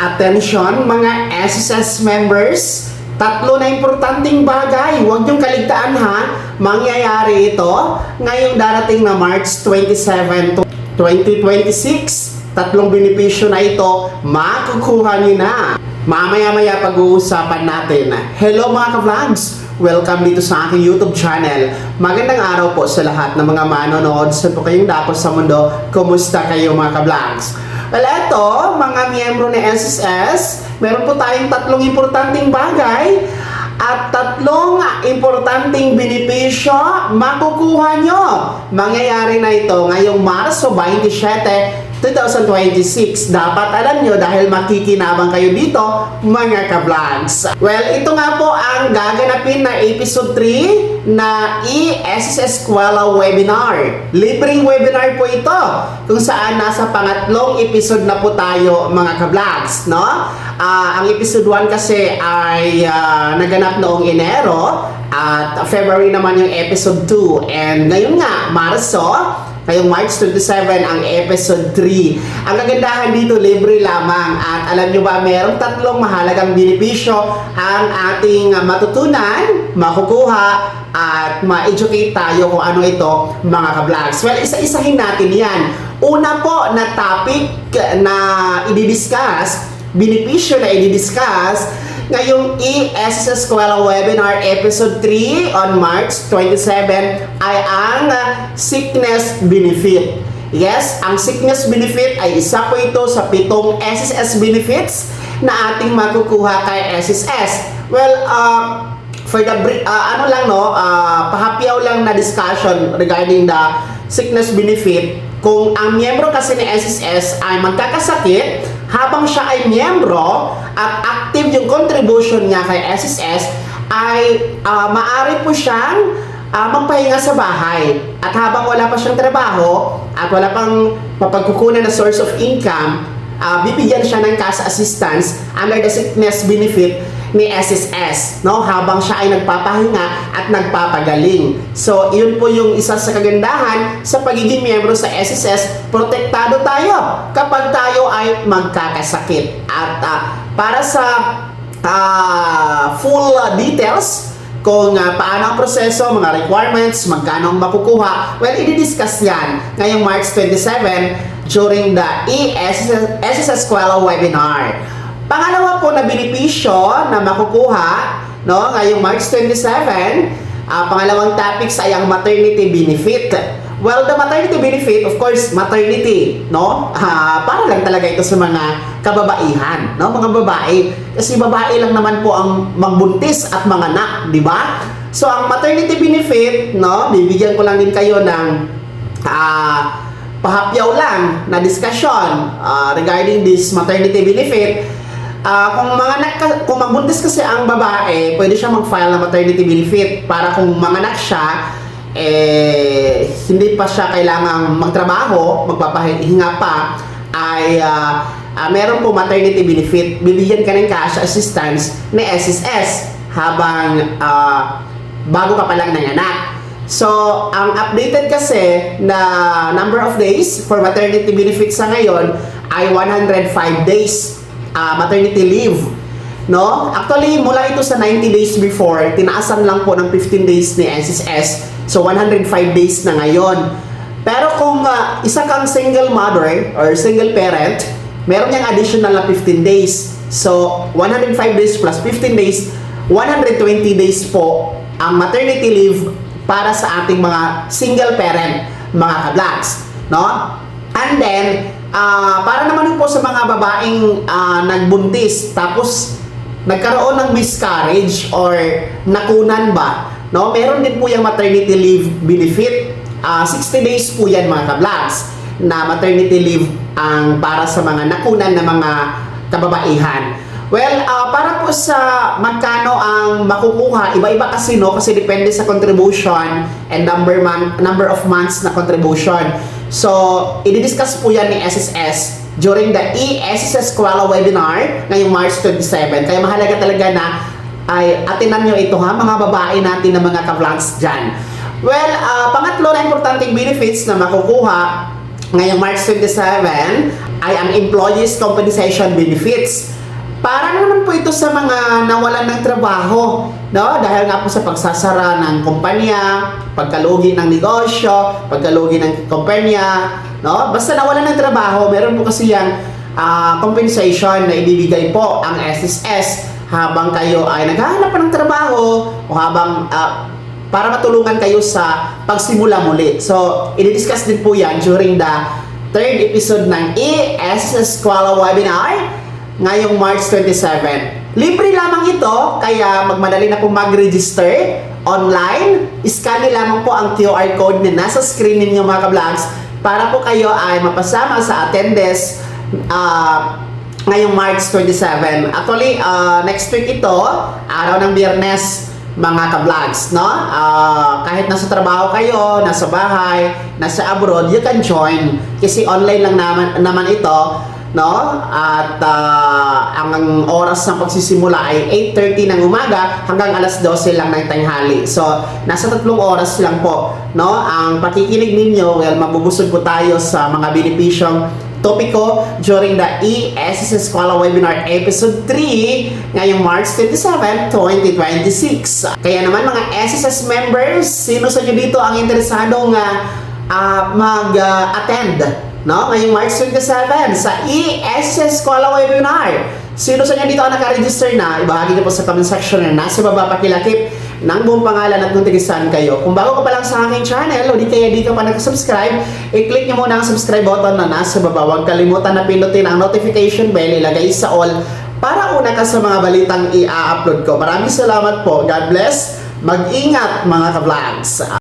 Attention mga SSS members, tatlo na importanteng bagay, huwag niyong kaligtaan ha, mangyayari ito ngayong darating na March 27, 2026. Tatlong benepisyo na ito, makukuha niyo na. Mamaya-maya pag-uusapan natin. Hello mga ka-vlogs! Welcome dito sa aking YouTube channel. Magandang araw po sa lahat ng mga manonood. Saan po kayong dako sa mundo? Kumusta kayo mga ka-vlogs? Well, eto, mga miyembro ni SSS, meron po tayong tatlong importanteng bagay at tatlong importanteng benepisyo makukuha nyo. Mangyayari na ito ngayong Marso 27, 2026. Dapat alam nyo dahil makikinabang kayo dito mga ka-vlogs. Well, ito nga po ang gaganapin na episode 3 na SSS Eskwela webinar. Libreng webinar po ito kung saan nasa pangatlong episode na po tayo mga ka-vlogs, no? Ang episode 1 kasi ay naganap noong Enero at February naman yung episode 2 and ngayon nga Marso, ngayong March 27 ang episode 3. Ang kagandahan dito, libre lamang. At alam nyo ba, merong tatlong mahalagang benepisyo ang ating matutunan, makukuha, at ma-educate tayo kung ano ito mga ka-vlogs. Well, isa-isahin natin yan. Una po na topic na i-discuss, benepisyo na i-discuss, ngayong SSS Eskwela Webinar Episode 3 on March 27 ay ang sickness benefit. Yes, ang sickness benefit ay isa po ito sa 7 SSS benefits na ating makukuha kay SSS. Well, for the pahapyaw lang na discussion regarding the sickness benefit, kung ang miyembro kasi ni SSS ay magkakasakit habang siya ay miyembro at active yung contribution niya kay SSS, ay maaari po siyang magpahinga sa bahay. At habang wala pa siyang trabaho at wala pang mapagkukunan na source of income, bibigyan siya ng cash assistance under the sickness benefit ni SSS, no? Habang siya ay nagpapahinga at nagpapagaling. So, yun po yung isa sa kagandahan sa pagiging miyembro sa SSS. Protektado tayo kapag tayo ay magkakasakit. At para sa full details kung paano ang proseso, mga requirements, magkano ang makukuha, well, i-discuss yan ngayong March 27 during the SSS Eskwela webinar. Pangalawa po na benepisyo na makukuha, no, ngayong March 27, pangalawang topics ay ang maternity benefit. Well, the maternity benefit, of course, maternity, no? Para lang talaga ito sa mga kababaihan, no? Mga babae. Kasi babae lang naman po ang magbuntis at manganak, di ba? So, ang maternity benefit, no, bibigyan ko lang din kayo ng pahapyaw lang na discussion regarding this maternity benefit. Kung magbuntis kasi ang babae, pwede siya mag-file ng maternity benefit para kung manganak siya, hindi pa siya kailangang magtrabaho, magpapahinga pa, ay meron po maternity benefit. Bibigyan ka ng cash assistance ni SSS habang bago ka pa lang nanganak. So, ang updated kasi na number of days for maternity benefit sa ngayon ay 105 days. Maternity leave, no? Actually, mula ito sa 90 days before, tinaasan lang po ng 15 days ni SSS. So, 105 days na ngayon. Pero kung isa kang single mother or single parent, meron niyang additional na 15 days. So, 105 days plus 15 days, 120 days po ang maternity leave para sa ating mga single parent, mga ka-vlogs, no? And then, para naman po sa mga babaeng nagbuntis tapos nagkaroon ng miscarriage or nakunan ba, no? Meron din po yung maternity leave benefit. 60 days po yan mga ka-vlogs na maternity leave ang para sa mga nakunan na mga kababaihan. Well, para po sa magkano ang makukuha, iba-iba kasi, no? Kasi depende sa contribution and number of months na contribution. So, i-discuss po yan ni SSS during the SSS Eskwela webinar ngayong March 27. Kaya mahalaga talaga na ay atinan nyo ito ha, mga babae natin na mga ka-vlogs dyan. Well, pangatlo na importanteng benefits na makukuha ngayong March 27 ay ang Employees Compensation Benefits. Para naman po ito sa mga nawalan ng trabaho, no? Dahil nga po sa pagsasara ng kumpanya, pagkalugi ng negosyo, pagkalugi ng kumpanya, no? Basta nawalan ng trabaho, meron po kasi yung compensation na ibibigay po ang SSS habang kayo ay naghahanap pa ng trabaho o habang para matulungan kayo sa pagsimula muli. So, i-discuss din po yan during the third episode ng ESS Squala Webinar ngayong March 27. Libre lamang ito, kaya magmadali na po mag-register online. Scan nyo lamang po ang QR code na nasa screen ninyo mga ka-vlogs para po kayo ay mapasama sa attendance ngayong March 27. Actually, next week ito, araw ng Biyernes, mga ka-vlogs, no? Kahit nasa trabaho kayo, nasa bahay, nasa abroad, you can join. Kasi online lang naman ito, no? At ang oras ng pagsisimula ay 8:30 ng umaga hanggang alas 12 lang ng tanghali. So, nasa 3 oras lang po, no? Ang pakikinig ninyo, well, mabubusog po tayo sa mga benepisyong topiko during the ESS Squala Webinar Episode 3 ngayong March 27, 2026. Kaya naman mga SSS members, sino sa inyo dito ang interesadong mag-attend, no? Ngayong March 27 sa ESS Squala Webinar. Sino sa inyo dito ang naka-register na? Ibahagi niyo po sa comment section na nasa baba, pakilakip ng buong pangalan at kung tigisan kayo. Kung bago ka pa lang sa aking channel o di kaya di ka pa nag-subscribe, i-click nyo muna ang subscribe button na nasa baba. Huwag kalimutan na pindutin ang notification bell, ilagay sa all para una ka sa mga balitang i-upload ko. Maraming salamat po. God bless. Mag-ingat mga ka-vlogs.